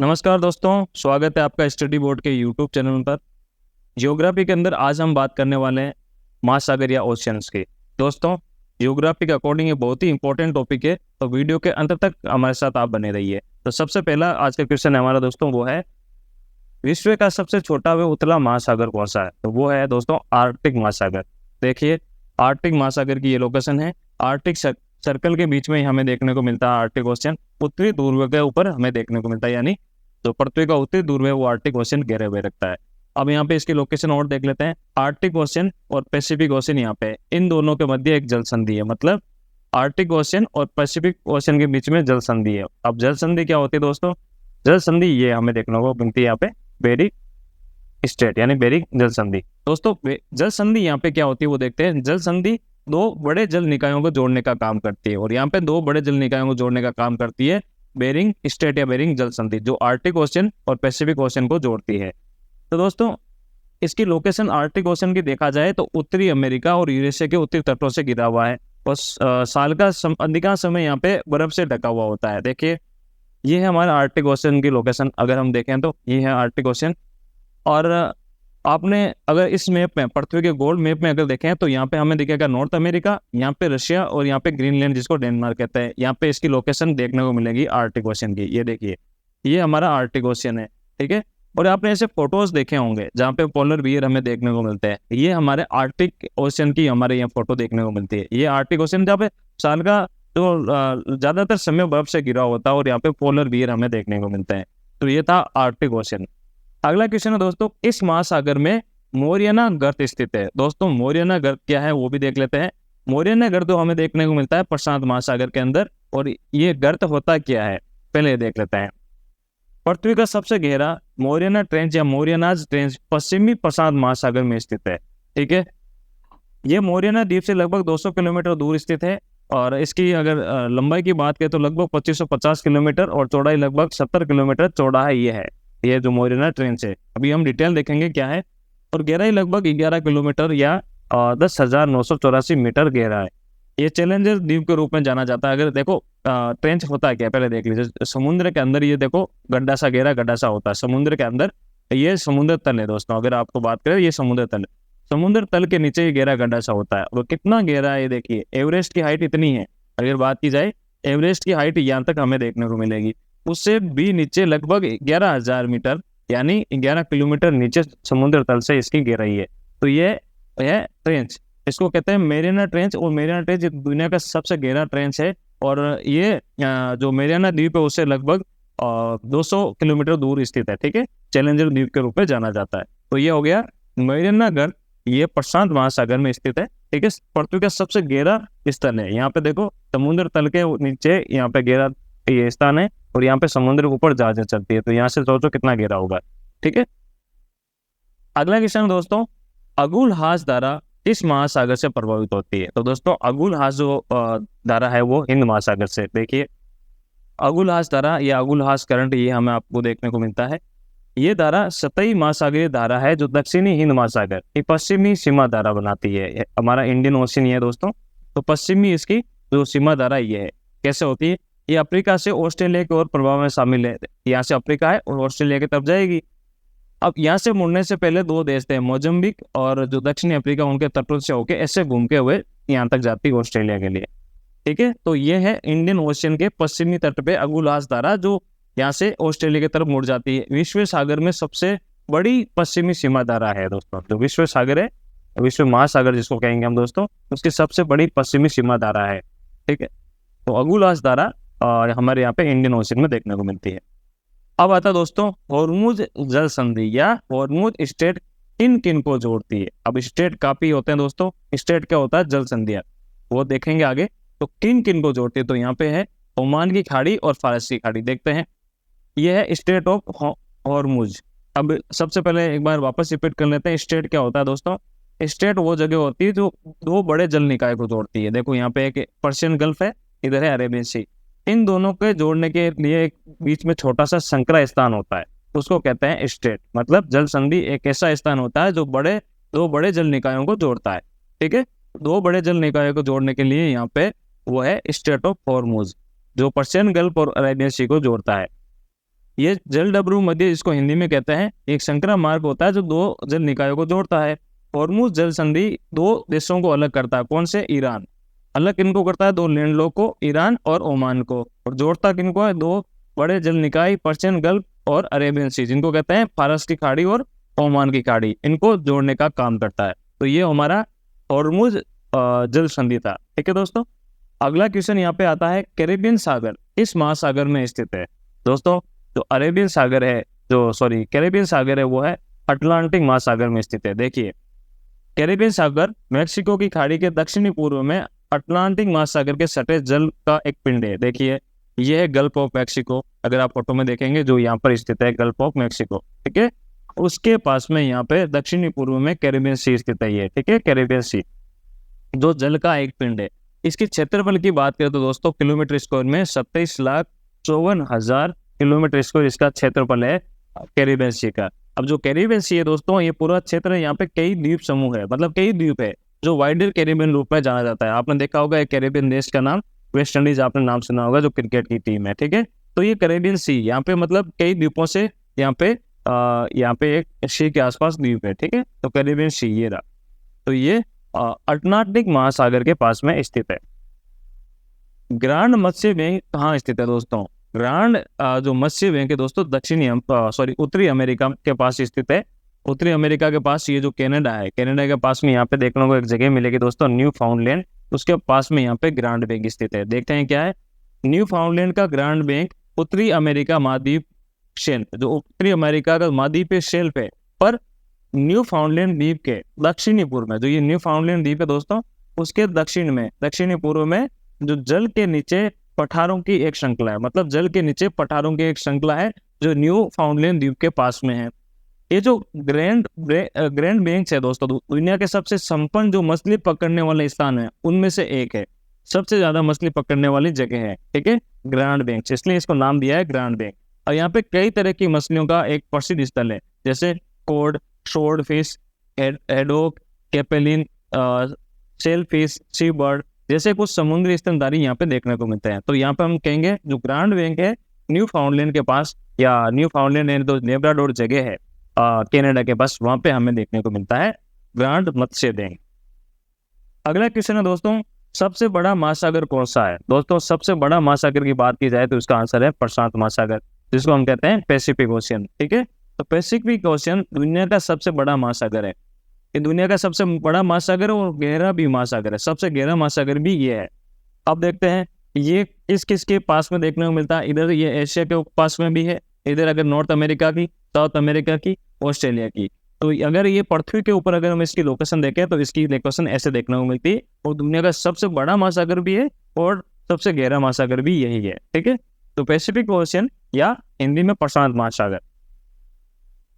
नमस्कार दोस्तों, स्वागत है आपका स्टडी बोर्ड के यूट्यूब चैनल पर। ज्योग्राफी के अंदर आज हम बात करने वाले हैं महासागर या ओशियंस की। दोस्तों, ज्योग्राफी के अकॉर्डिंग ये बहुत ही इंपॉर्टेंट टॉपिक है, तो वीडियो के अंत तक हमारे साथ आप बने रहिए। तो सबसे पहला आज का क्वेश्चन है हमारा दोस्तों, वो है विश्व का सबसे छोटा व उतला महासागर कौन सा है? तो वो है दोस्तों आर्कटिक महासागर। देखिए, आर्कटिक महासागर की ये लोकेशन है। आर्कटिक सर्कल के बीच में ही हमें देखने को मिलता है आर्कटिक ओशन। उत्तरी ध्रुव के ऊपर हमें देखने को मिलता है, यानी तो पृथ्वी का उत्तरी ध्रुव है वो आर्कटिक ओशन घेरे हुए रखता है। अब यहाँ पे इसकी लोकेशन और देख लेते हैं। आर्कटिक ओशन और पैसिफिक ओशन यहाँ पे, इन दोनों के मध्य एक जल संधि है। मतलब आर्कटिक ओशन और पैसिफिक ओशन के बीच में जल संधि है। अब जल संधि क्या होती है दोस्तों? जल संधि ये हमें देखने को मिलती है यहाँ पे बेरिंग स्ट्रेट, यानी बेरिंग जल संधि। दोस्तों, जल संधि यहाँ पे क्या होती है वो देखते हैं। जल संधि दो बड़े जल निकायों को जोड़ने का काम करती है, और यहाँ पे दो बड़े जल निकायों को जोड़ने का काम करती है बेरिंग स्ट्रेट या बेरिंग जल संधि, जो आर्कटिक ओशन और पैसिफिक ओशन को जोड़ती है। तो दोस्तों, इसकी लोकेशन आर्कटिक ओशन की देखा जाए तो उत्तरी अमेरिका और यूरेशिया के उत्तरी तटों से घिरा हुआ है, और साल का अधिकांश समय यहाँ पे बर्फ से ढका हुआ होता है। देखिए, ये है हमारा आर्कटिक ओशन की लोकेशन। अगर हम देखें तो ये है आर्कटिक ओशन। और आपने अगर इस मैप में, पृथ्वी के गोल्ड मैप में अगर देखें तो यहाँ पे हमें दिखेगा नॉर्थ अमेरिका, यहाँ पे रशिया और यहाँ पे ग्रीनलैंड जिसको डेनमार्क कहते हैं। यहाँ पे इसकी लोकेशन देखने को मिलेगी आर्कटिक ओशन की। ये देखिए, ये हमारा आर्कटिक ओशन है, ठीक है। और आपने ऐसे फोटोज देखे होंगे जहाँ पे पोलर बियर हमें देखने को मिलते हैं। ये हमारे आर्कटिक ओशन की हमारे यहाँ फोटो देखने को मिलती है। ये आर्कटिक ओशन जहाँ पे साल का जो ज्यादातर समय बर्फ से घिरा होता है, और यहाँ पे पोलर बियर हमें देखने को मिलते हैं। तो ये था आर्कटिक ओशन। अगला क्वेश्चन है दोस्तों, इस महासागर में मोरियाना गर्त स्थित है। दोस्तों, मोरियाना गर्त क्या है वो भी देख लेते हैं। मोरियाना गर्त तो हमें देखने को मिलता है प्रशांत महासागर के अंदर, और ये गर्त होता क्या है पहले ये देख लेते हैं। पृथ्वी का सबसे गहरा मोरियाना ट्रेंच या मोरियानाज ट्रेंच पश्चिमी प्रशांत महासागर में स्थित है, ठीक है। ये मोरियाना द्वीप से लगभग 200 किलोमीटर दूर स्थित है, और इसकी अगर लंबाई की बात करें तो लगभग 2550 किलोमीटर और चौड़ाई लगभग 70 किलोमीटर चौड़ा है। ये जो मोरियाना ट्रेंच है, अभी हम डिटेल देखेंगे क्या है। और गहराई लगभग 11 किलोमीटर या 10,984 मीटर गहरा है। ये चैलेंजर द्वीप के रूप में जाना जाता है। अगर देखो ट्रेंच होता है क्या, पहले देख लीजिए। समुद्र के अंदर ये देखो गड्ढा सा, गहरा गड्ढा सा होता है समुद्र के अंदर। ये समुद्र तल है दोस्तों। अगर आपको बात करें, ये समुद्र तल है। समुद्र तल के नीचे ये गहरा गड्ढा सा होता है। और कितना गहरा है ये देखिए। एवरेस्ट की हाइट इतनी है, अगर बात की जाए एवरेस्ट की हाइट यहाँ तक हमें देखने को मिलेगी। उससे भी नीचे लगभग 11,000 मीटर, यानी 11 किलोमीटर नीचे समुद्र तल से इसकी गहराई है। तो ये है ट्रेंच, इसको कहते हैं मेरियाना ट्रेंच। और मेरियाना ट्रेंच दुनिया का सबसे गहरा ट्रेंच है, और ये जो मेरियाना द्वीप है उससे लगभग 200 किलोमीटर दूर स्थित है, ठीक है। चैलेंजर द्वीप के रूप में जाना जाता है। तो ये हो गया मेरियाना गर्त। ये प्रशांत महासागर में स्थित है, ठीक है। पृथ्वी का सबसे गहरा स्थल है। यहाँ पे देखो समुद्र तल के नीचे यहाँ पे गहरा ये स्थान है, और यहाँ पे समुद्र के ऊपर जहाजें चलती है। तो यहाँ से सोचो कितना गहरा होगा, ठीक है। अगला क्वेश्चन दोस्तों, अगुलहास धारा किस महासागर से प्रभावित होती है? तो दोस्तों, अगुलहास जो धारा है वो हिंद महासागर से। देखिए, अगुलहास धारा या अगुलहास करंट ये हमें आपको देखने को मिलता है। ये धारा सतही महासागरीय धारा है जो दक्षिणी हिंद महासागर की पश्चिमी सीमा धारा बनाती है। हमारा इंडियन ओशन ये है दोस्तों। तो पश्चिमी इसकी जो सीमा धारा ये है, कैसे होती है? ये अफ्रीका से ऑस्ट्रेलिया की ओर प्रभाव में शामिल है। यहाँ से अफ्रीका है और ऑस्ट्रेलिया की तरफ जाएगी। अब यहाँ से मुड़ने से पहले दो देश थे, मोजम्बिक और जो दक्षिणी अफ्रीका, उनके तटों से होके ऐसे घूमते हुए यहाँ तक जाती है ऑस्ट्रेलिया के लिए, ठीक है। तो ये है इंडियन ओशन के पश्चिमी तट पे अगुलहास धारा, जो यहाँ से ऑस्ट्रेलिया की तरफ मुड़ जाती है। विश्व सागर में सबसे बड़ी पश्चिमी सीमा धारा है दोस्तों। जो विश्व सागर है, विश्व महासागर जिसको कहेंगे हम दोस्तों, उसकी सबसे बड़ी पश्चिमी सीमा धारा है, ठीक है। तो अगुलहास धारा हमारे यहाँ पे इंडियन ओशन में देखने को मिलती है। अब आता दोस्तों हॉर्मुज जल संधि या हॉर्मुज स्टेट किन किन को जोड़ती है? अब स्टेट काफी होते हैं दोस्तों। स्टेट क्या होता है? जल संधियां, वो देखेंगे आगे। तो किन किन को जोड़ती है? तो यहाँ पे है ओमान की खाड़ी और फारस की खाड़ी। देखते हैं, ये है स्टेट ऑफ हॉर्मुज। अब सबसे पहले एक बार वापस रिपीट कर लेते हैं। स्टेट क्या होता है दोस्तों? स्टेट वो जगह होती है जो दो बड़े जल निकाय को जोड़ती है। देखो यहाँ पे एक पर्शियन गल्फ है, इधर है अरेबियन सी। इन दोनों के जोड़ने के लिए एक बीच में छोटा सा संकरा स्थान होता है, उसको कहते हैं स्टेट। मतलब जल संधि एक ऐसा स्थान होता है जो दो बड़े जल निकायों को जोड़ता है, ठीक है। दो बड़े जल निकायों को जोड़ने के लिए यहाँ पे वो है स्टेट ऑफ हॉर्मुज, जो पर्शियन गल्फ और अरेबियन सी को जोड़ता है। ये जलडमरू मध्य, जिसको हिंदी में कहते हैं, एक संक्रा मार्ग होता है जो दो जल निकायों को जोड़ता है। हॉर्मुज जल संधि दो देशों को अलग करता है। कौन से? ईरान। अलग किनको करता है? दो लैंडलॉक को, ईरान और ओमान को। और जोड़ता किनको है? दो बड़े जल निकाय, पर्शियन गल्फ और अरेबियन सी, जिनको कहते हैं फारस की खाड़ी और ओमान की खाड़ी, इनको जोड़ने का काम करता है। तो ये हमारा हॉर्मुज जल संधि था। ठीक है दोस्तों। अगला क्वेश्चन यहाँ पे आता है, कैरेबियन सागर इस महासागर में स्थित है। दोस्तों जो अरेबियन सागर है, कैरेबियन सागर है, वो है अटलांटिक महासागर में स्थित है। देखिए, कैरेबियन सागर मेक्सिको की खाड़ी के दक्षिणी पूर्व में अटलांटिक महासागर के सटे जल का एक पिंड है। देखिए, ये है गल्फ ऑफ मैक्सिको, अगर आप फोटो में देखेंगे जो यहाँ पर स्थित है, गल्फ ऑफ मैक्सिको। ठीक है, उसके पास में यहाँ पे दक्षिणी पूर्व में कैरेबियन सी स्थित है। ये ठीक है, कैरेबियन सी जो जल का एक पिंड है। इसके क्षेत्रफल की बात करें तो दोस्तों किलोमीटर स्क्वायर में 27,54,000 किलोमीटर स्क्वायर इसका क्षेत्रफल है कैरेबियन सी का। अब जो कैरेबियन सी है दोस्तों, ये पूरा क्षेत्र है, यहाँ पे कई द्वीप समूह है, मतलब कई द्वीप है, जो वाइडर कैरेबियन रूप में जाना जाता है। आपने देखा होगा एक कैरेबियन देश का नाम वेस्ट इंडीज, आपने नाम सुना होगा, जो क्रिकेट की टीम है। ठीक है, तो ये कैरेबियन सी यहाँ पे मतलब कई द्वीपों से यहाँ पे एक सी के आसपास द्वीप है। ठीक है, तो कैरेबियन सी ये रहा। तो ये अटलांटिक महासागर के पास में स्थित है। ग्रांड मत्स्य बैंक कहाँ स्थित है दोस्तों? ग्रांड जो मत्स्य बैंक है दोस्तों, उत्तरी अमेरिका के पास स्थित है। उत्तरी अमेरिका के पास ये जो कनाडा है, कनाडा के पास में यहाँ पे देखने को एक जगह मिलेगी दोस्तों, न्यू फाउंडलैंड, उसके पास में यहाँ पे ग्रांड बैंक स्थित है। देखते हैं क्या है। न्यू फाउंडलैंड का ग्रांड बैंक उत्तरी अमेरिका महाद्वीप शेल्फ, जो उत्तरी अमेरिका का महाद्वीपीय शेल्फ है, पर न्यू फाउंडलैंड द्वीप के दक्षिणी पूर्व में, जो ये न्यू फाउंडलैंड द्वीप है दोस्तों, उसके दक्षिणी पूर्व में जो जल के नीचे पठारों की एक श्रृंखला है, मतलब जल के नीचे पठारों की एक श्रृंखला है, जो न्यू फाउंडलैंड द्वीप के पास में है। ये जो ग्रैंड बैंक्स है दोस्तों, दुनिया के सबसे संपन्न जो मछली पकड़ने वाले स्थान है, उनमें से एक है, सबसे ज्यादा मछली पकड़ने वाली जगह है। ठीक है, ग्रैंड बैंक्स, इसलिए इसको नाम दिया है ग्रैंड बैंक। और यहाँ पे कई तरह की मछलियों का एक प्रसिद्ध स्थल है, जैसे cod, swordfish, haddock, capelin, sailfish, seabird जैसे कुछ समुद्री स्तनधारी यहाँ पे देखने को मिलते हैं। तो यहाँ पे हम कहेंगे जो ग्रांड बैंक है न्यू फाउंडलैंड के पास, या न्यू फाउंडलैंड है तो लेब्राडोर जगह है कनाडा के पास, वहां पे हमें देखने को मिलता है ग्रांड मत्स्य बैंक। अगला क्वेश्चन है दोस्तों, सबसे बड़ा महासागर कौन सा है? दोस्तों सबसे बड़ा महासागर की बात की जाए तो इसका आंसर है प्रशांत महासागर, जिसको हम कहते हैं पैसिफिक ओशियन। ठीक है, तो पैसिफिक ओशियन दुनिया का सबसे बड़ा महासागर है। ये दुनिया का सबसे बड़ा महासागर है और गहरा भी महासागर है, सबसे गहरा महासागर भी ये है। अब देखते हैं ये किसके पास में देखने को मिलता है। इधर ये एशिया के पास में भी है, इधर अगर नॉर्थ अमेरिका की, साउथ अमेरिका की, ऑस्ट्रेलिया की। तो अगर ये पृथ्वी के ऊपर अगर हम इसकी लोकेशन देखें तो इसकी लोकेशन ऐसे देखने को मिलती है, और दुनिया का सबसे बड़ा महासागर भी है और सबसे गहरा महासागर भी यही है। ठीक है, तो पैसिफिक ओशियन या हिंदी में प्रशांत महासागर।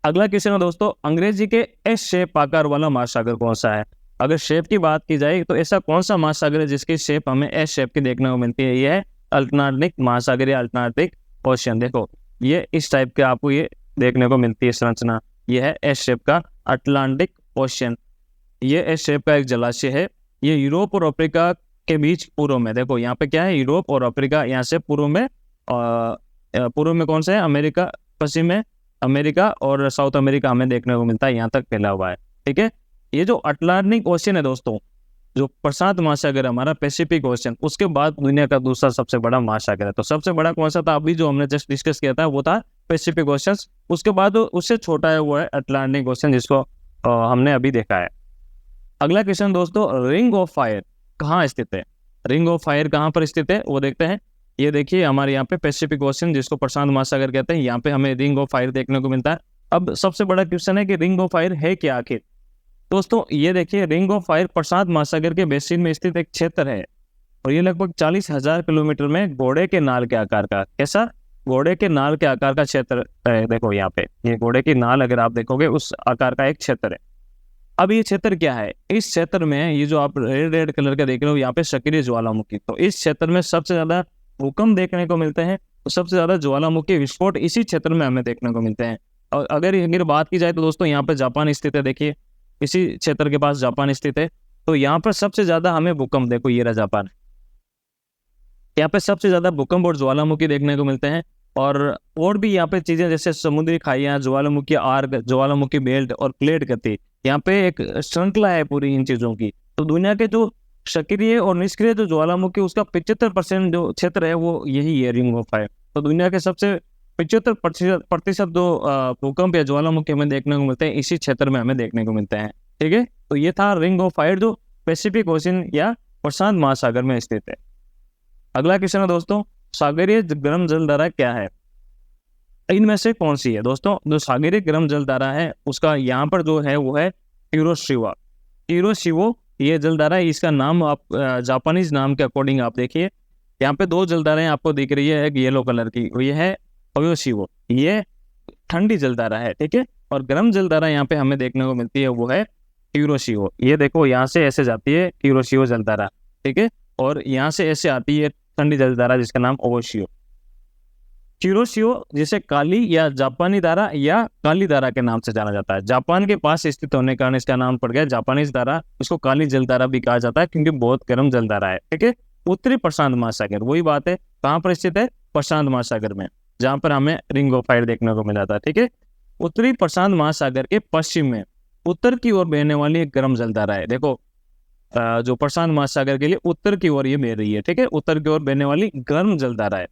अगला क्वेश्चन है दोस्तों, अंग्रेजी के एस शेप आकार वाला महासागर कौन सा है? अगर शेप की बात की जाए तो ऐसा कौन सा महासागर है जिसकी शेप हमें एस शेप की देखने को मिलती है? ये है अटलांटिक महासागर या अटलांटिक ओशियन। देखो ये इस टाइप के आपको ये देखने को मिलती है संरचना, ये है एस शेप का अटलांटिक ओशियन। ये एस शेप का एक जलाशय है, ये यूरोप और अफ्रीका के बीच पूर्व में, देखो यहाँ पे क्या है, यूरोप और अफ्रीका, यहाँ से पूर्व में कौन सा है? अमेरिका, पश्चिम में अमेरिका और साउथ अमेरिका हमें देखने को मिलता है, यहाँ तक फैला हुआ है। ठीक है, ये जो अटलांटिक ओशियन है दोस्तों, जो प्रशांत महासागर है हमारा पैसिफिक ओशियन, उसके बाद दुनिया का दूसरा सबसे बड़ा महासागर है। तो सबसे बड़ा कौन सा था? अभी जो हमने जस्ट डिस्कस किया था वो था पैसिफिक ओशियन, उसके बाद उससे छोटा है वो है अटलांटिक ओशियन, जिसको हमने अभी देखा है। अगला क्वेश्चन दोस्तों, रिंग ऑफ फायर कहाँ स्थित है? रिंग ऑफ फायर कहाँ पर स्थित है वो देखते हैं। ये देखिए हमारे यहाँ पे पैसिफिक ओशियन, जिसको प्रशांत महासागर कहते हैं, यहाँ पे हमें रिंग ऑफ फायर देखने को मिलता है। अब सबसे बड़ा क्वेश्चन है कि रिंग ऑफ फायर है क्या आखिर? दोस्तों ये देखिए, रिंग ऑफ फायर प्रशांत महासागर के बेसिन में स्थित एक क्षेत्र है, और ये लगभग 40,000 किलोमीटर में घोड़े के नाल के आकार का, कैसा? घोड़े के नाल के आकार का क्षेत्र है। देखो यहाँ पे ये घोड़े की नाल अगर आप देखोगे उस आकार का एक क्षेत्र है। अब ये क्षेत्र क्या है? इस क्षेत्र में ये जो आप रेड कलर का देख रहे हो यहाँ पे सक्रिय ज्वालामुखी, तो इस क्षेत्र में सबसे ज्यादा भूकंप देखने को मिलते हैं, तो सबसे ज्यादा ज्वालामुखी विस्फोट इसी क्षेत्र में हमें देखने को मिलते हैं। और अगर बात की जाए तो दोस्तों यहाँ पे जापान स्थित है, देखिए इसी क्षेत्र के पास जापान स्थित है, तो यहाँ पर सबसे ज्यादा हमें भूकंप, देखो ये रहा जापान, यहाँ पे सबसे ज्यादा भूकंप और ज्वालामुखी देखने को मिलते हैं। और भी यहाँ पे चीजें जैसे समुद्री खाइयाँ, ज्वालामुखी आर्क, ज्वालामुखी बेल्ट और प्लेट गति, यहाँ पे एक श्रृंखला है पूरी इन चीजों की। तो दुनिया के जो सक्रिय और निष्क्रिय जो ज्वालामुखी, उसका 75% जो क्षेत्र है वो यही है, रिंग ऑफ फायर। तो दुनिया के सबसे 75% जो भूकंप या ज्वालामुखी हमें देखने को मिलते हैं इसी क्षेत्र में हमें देखने को मिलते हैं। ठीक है, तो ये था रिंग ऑफ फायर जो पैसिफिक ओशन या प्रशांत महासागर में स्थित है। अगला क्वेश्चन है दोस्तों, सागरीय गर्म जलधारा क्या है? इनमें से कौन सी है? दोस्तों जो सागरीय गर्म जलधारा है उसका यहाँ पर जो है वो है हिरोशिमा। हिरोशिमा ये जलधारा है, इसका नाम आप जापानीज नाम के अकॉर्डिंग आप देखिए, यहाँ पे दो जलधाराएं आपको दिख रही है, एक येलो कलर की, ये है ओयोशिवो, ये ठंडी जलधारा है। ठीक है, और गर्म जलधारा यहाँ पे हमें देखने को मिलती है वो है हिरोशिमा। ये देखो यहाँ से ऐसे जाती है हिरोशिमा जलधारा, ठीक है, और यहाँ से ऐसे आती है ठंडी जलधारा जिसका नाम ओयोशिमा। हिरोशिमा जिसे काली या जापानी धारा या काली धारा के नाम से जाना जाता है। जापान के पास स्थित होने के कारण इसका नाम पड़ गया जापानीज धारा। इसको काली जलधारा भी कहा जाता है क्योंकि बहुत गर्म जलधारा है। ठीक है, उत्तरी प्रशांत महासागर, वही बात है, कहाँ पर स्थित है? प्रशांत महासागर में, जहां पर हमें रिंग ऑफ फायर देखने को मिला था। ठीक है, उत्तरी प्रशांत महासागर के पश्चिम में उत्तर की ओर बहने वाली एक गर्म जलधारा है। देखो जो प्रशांत महासागर के लिए उत्तर की ओर ये बह रही है। ठीक है, उत्तर की ओर बहने वाली गर्म जलधारा है।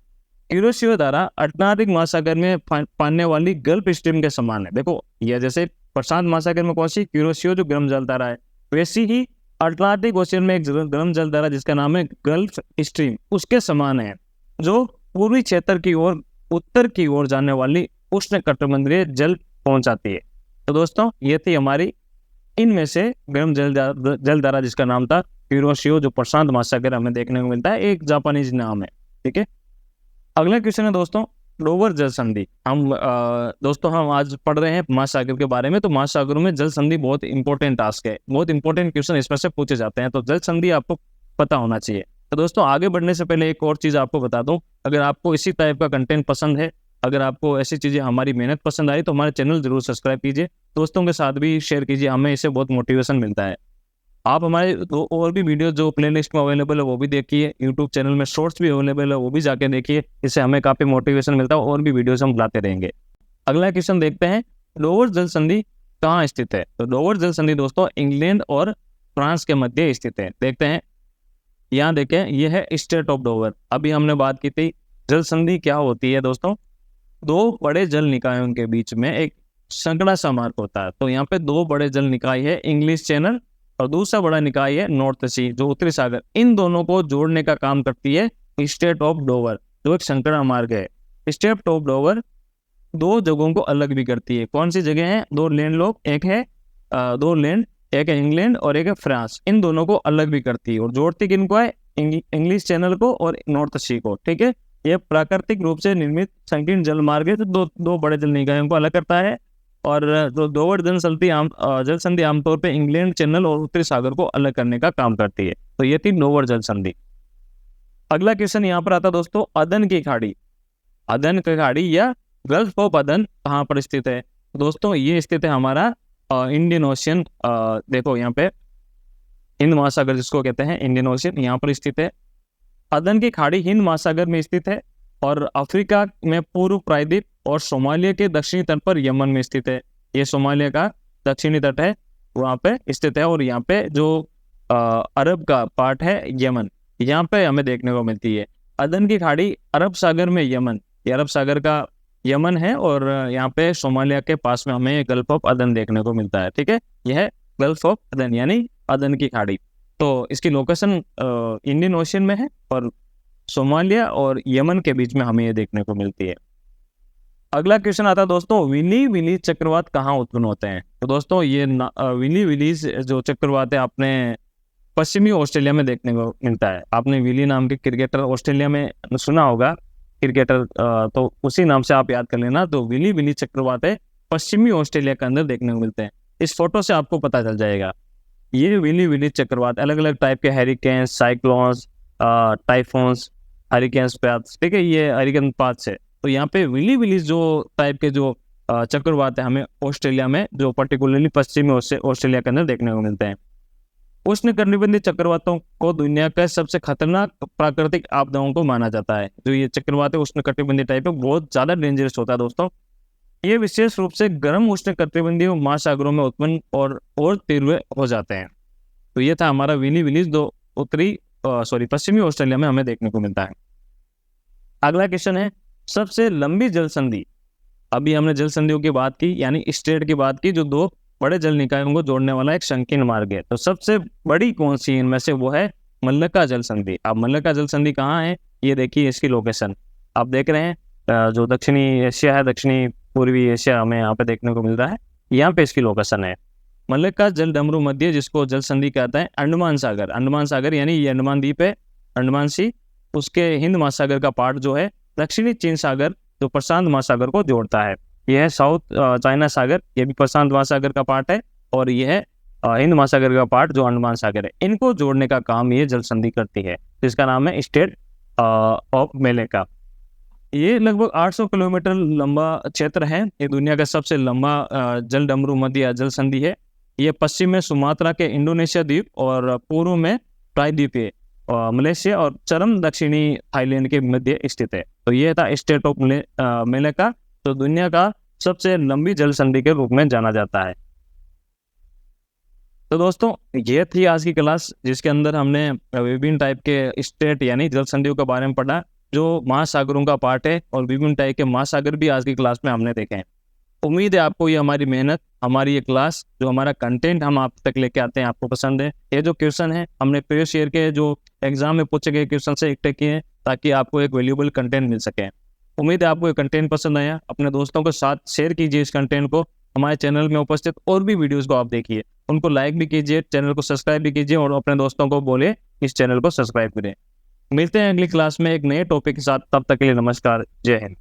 हिरोशिमा धारा अटलांटिक महासागर में पाने वाली गल्फ स्ट्रीम के समान है। देखो ये जैसे प्रशांत महासागर में कौन सी? हिरोशिमा जो गर्म जलधारा है, वैसी ही अटलांटिक ओशन में एक गर्म जलधारा जिसका नाम है गल्फ स्ट्रीम, उसके समान है, जो पूर्वी क्षेत्र की ओर उत्तर की ओर जाने वाली उष्ण कटिबंधीय जल पहुंचाती है। तो दोस्तों ये थी हमारी इनमें से गर्म जलधारा जिसका नाम था हिरोशिमा, जो प्रशांत महासागर हमें देखने को मिलता है, एक जापानीज नाम है। ठीक है, अगला क्वेश्चन है दोस्तों डोवर जल संधि। हम दोस्तों हम आज पढ़ रहे हैं महासागर के बारे में, तो महासागरों में जल संधि बहुत इंपॉर्टेंट टास्क है, बहुत इंपॉर्टेंट क्वेश्चन इसमें से पूछे जाते हैं, तो जल संधि आपको पता होना चाहिए। तो दोस्तों आगे बढ़ने से पहले एक और चीज आपको बता दूं, अगर आपको इसी टाइप का कंटेंट पसंद है, अगर आपको ऐसी चीजें हमारी मेहनत पसंद आई तो हमारे चैनल जरूर सब्सक्राइब कीजिए, दोस्तों के साथ भी शेयर कीजिए, हमें इससे बहुत मोटिवेशन मिलता है। आप हमारे दो और भी वीडियो जो प्लेलिस्ट में अवेलेबल है वो भी देखिए, यूट्यूब चैनल में शॉर्ट्स भी अवेलेबल है वो भी जाके देखिए, इससे हमें काफी मोटिवेशन मिलता है और भी वीडियोस हम लाते रहेंगे। अगला क्वेश्चन देखते हैं, डोवर जल संधि कहाँ स्थित है? तो डोवर जल संधि दोस्तों इंग्लैंड और फ्रांस के मध्य स्थित है। देखते हैं, यहाँ देखें, यह है स्टेट ऑफ डोवर। अभी हमने बात की थी जल संधि क्या होती है दोस्तों, दो बड़े जल निकायों के बीच में एक संकड़ा सा मार्ग होता है। तो यहाँ पे दो बड़े जल निकाय है, इंग्लिश चैनल और दूसरा बड़ा निकाय है नॉर्थ सी, जो उत्तरी सागर, इन दोनों को जोड़ने का काम करती है स्टेट ऑफ डोवर, जो एक संकड़ा मार्ग है। स्टेट ऑफ डोवर दो जगहों को अलग भी करती है। कौन सी जगह है? दो लैंड लॉक, एक है दो लैंड, एक है इंग्लैंड और एक है फ्रांस, इन दोनों को अलग भी करती है और जोड़ती किनको है? इंग्लिश चैनल को और नॉर्थ सी को। ठीक है, यह प्राकृतिक रूप से निर्मित संकीर्ण जल मार्ग है, तो दो बड़े जल निकायों को अलग करता है। और जो डोवर जल संधि आमतौर पे इंग्लैंड चैनल और उत्तरी सागर को अलग करने का काम करती है। तो ये थी डोवर जल संधि। अगला क्वेश्चन यहाँ पर आता दोस्तों, अदन की खाड़ी। अदन की खाड़ी या गल्फ ऑफ अदन कहाँ पर स्थित है? दोस्तों ये स्थित है हमारा इंडियन ओशियन, देखो यहाँ पे हिंद महासागर जिसको कहते हैं इंडियन ओशियन, यहाँ पर स्थित है। अदन की खाड़ी हिंद महासागर में स्थित है और अफ्रीका में पूर्व प्रायद्वीप और सोमालिया के दक्षिणी तट पर यमन में स्थित है। ये सोमालिया का दक्षिणी तट है, वहाँ पे स्थित है। और यहाँ पे जो अरब का पार्ट है यमन, यहाँ पे हमें देखने को मिलती है। अदन की खाड़ी अरब सागर में यमन, ये अरब सागर का यमन है और यहाँ पे सोमालिया के पास में हमें गल्फ ऑफ अदन देखने को मिलता है। ठीक है, यह है गल्फ ऑफ अदन यानी अदन की खाड़ी। तो इसकी लोकेशन इंडियन ओशियन में है और सोमालिया और यमन के बीच में हमें ये देखने को मिलती है। अगला क्वेश्चन आता है दोस्तों, विली विली चक्रवात कहाँ उत्पन्न होते हैं? तो दोस्तों ये विली विली जो चक्रवात है आपने पश्चिमी ऑस्ट्रेलिया में देखने को मिलता है। आपने विली नाम के क्रिकेटर ऑस्ट्रेलिया में सुना होगा, क्रिकेटर, तो उसी नाम से आप याद कर लेना। तो विली विली चक्रवात है पश्चिमी ऑस्ट्रेलिया के अंदर देखने को मिलते हैं। इस फोटो से आपको पता चल जाएगा। ये विली विली चक्रवात अलग अलग टाइप के हैरिकेन्स, साइक्लोन्स, टाइफोन्स, हरिकेन्स पाथ्स, ठीक है, ये हरिकेन पाथ्स है। तो यहाँ पे विली विली जो टाइप के जो चक्रवात है हमें ऑस्ट्रेलिया में, जो पर्टिकुलरली पश्चिमी ऑस्ट्रेलिया के अंदर देखने को मिलते हैं। उष्णकटिबंधीय चक्रवातों को दुनिया का सबसे खतरनाक प्राकृतिक आपदाओं को माना जाता है। जो ये चक्रवात है उष्णकटिबंधीय टाइप है, बहुत ज्यादा डेंजरस होता है दोस्तों। ये विशेष रूप से गर्म उष्णकटिबंधीय महासागरों में उत्पन्न और तीव्र हो जाते हैं। तो ये था हमारा विनी विलीज, जो पश्चिमी ऑस्ट्रेलिया में हमें देखने को मिलता है। अगला क्वेश्चन है सबसे लंबी जल संधि। अभी हमने जल संधियों की बात की, यानी स्टेट की बात की, जो दो बड़े जल निकायों को जोड़ने वाला एक संकीर्ण मार्ग है। तो सबसे बड़ी कौन सी इनमें से, वो है मलक्का जल संधि। अब मलक्का जल संधि कहाँ है, ये देखिए इसकी लोकेशन आप देख रहे हैं। जो दक्षिणी एशिया है, दक्षिणी पूर्वी एशिया हमें यहाँ पे देखने को मिल रहा है, यहाँ पे इसकी लोकेशन है। मलक्का जल डमरू मध्य, जिसको जल संधि कहता है, अंडमान सागर यानी ये अंडमान द्वीप है, अंडमान सी, उसके हिंद महासागर का पार्ट जो है दक्षिणी चीन सागर जो प्रशांत महासागर को जोड़ता है। यह है साउथ चाइना सागर, ये भी प्रशांत महासागर का पार्ट है, और यह है हिंद महासागर का पार्ट जो अंडमान सागर है। इनको जोड़ने का काम ये जल संधि करती है, जिसका नाम है स्टेट ऑफ मलक्का। ये लगभग 800 किलोमीटर लंबा क्षेत्र है। ये दुनिया का सबसे लंबा जल डमरू मध्य जल संधि है। ये पश्चिम में सुमात्रा के इंडोनेशिया द्वीप और पूर्व में प्रायद्वीपीय मलेशिया और चरम दक्षिणी थाईलैंड के मध्य स्थित है। तो ये था स्टेट ऑफ मलक्का, तो दुनिया का सबसे लंबी जल संधि के रूप में जाना जाता है। तो दोस्तों ये थी आज की क्लास, जिसके अंदर हमने विभिन्न टाइप के स्टेट यानी जल संधियों के बारे में पढ़ा, जो महासागरों का पार्ट है, और विभिन्न टाइप के महासागर भी आज की क्लास में हमने देखे हैं। उम्मीद है आपको ये हमारी मेहनत, हमारी ये क्लास, जो हमारा कंटेंट हम आप तक लेके आते हैं, आपको पसंद है। ये जो क्वेश्चन है हमने प्रीवियस ईयर के जो एग्जाम में पूछे गए क्वेश्चन से इकट्ठे किए हैं, ताकि आपको एक वैल्यूएबल कंटेंट मिल सके। उम्मीद है आपको ये कंटेंट पसंद आया। अपने दोस्तों के साथ शेयर कीजिए इस कंटेंट को। हमारे चैनल में उपस्थित और भी वीडियोस को आप देखिए, उनको लाइक भी कीजिए, चैनल को सब्सक्राइब भी कीजिए, और अपने दोस्तों को बोले इस चैनल को सब्सक्राइब करें। मिलते हैं अगली क्लास में एक नए टॉपिक के साथ, तब तक के लिए नमस्कार, जय हिंद।